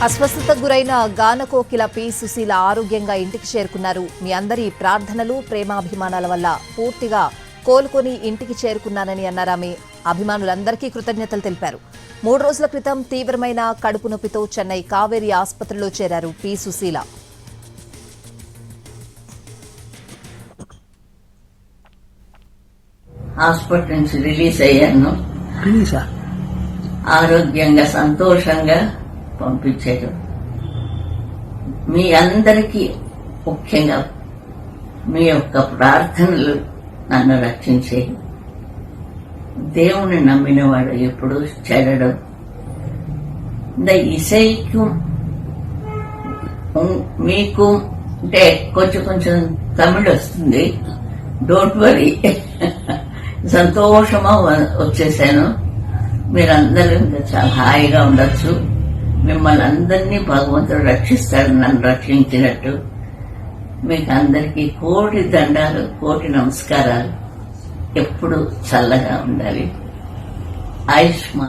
అస్వస్థతకు గురైన గానకోకిల పి సుశీల ఆరోగ్యంగా ఇంటికి చేరుకున్నారు. మీ అందరి ప్రార్థనలు ప్రేమాభిమానాల వల్ల పూర్తిగా కోలుకొని ఇంటికి చేరుకున్నానని అన్నారామె. అభిమానులందరికీ కృతజ్ఞతలు తెలిపారు. 3 రోజుల క్రితం తీవ్రమైన కడుపు నొప్పితో చెన్నై కావేరీ ఆసుపత్రిలో చేరారు పి సుశీల. హాస్పిటల్ నుంచి రిలీజ్ అయ్యాను. ఆరోగ్యంగా సంతోషంగా పంపించారు. మీ అందరికీ ముఖ్యంగా మీ యొక్క ప్రార్థనలు నన్ను రక్షించే. దేవుని నమ్మినవాడు ఎప్పుడు చెడడు. இந்த இசைக்கும் మీకు అంటే కొంచెం తమిళ్ వస్తుంది, డోంట్ వరీ. సంతోషమా వచ్చేసాను. మీరందరూ ఇంకా చాలా హాయిగా ఉండొచ్చు. మిమ్మల్ని అందరినీ భగవంతుడు రక్షిస్తాడు, నన్ను రక్షించినట్టు. మీకు అందరికీ కోటి దండాలు, కోటి నమస్కారాలు. ఎప్పుడు చల్లగా ఉండాలి. ఆయుష్మాన్.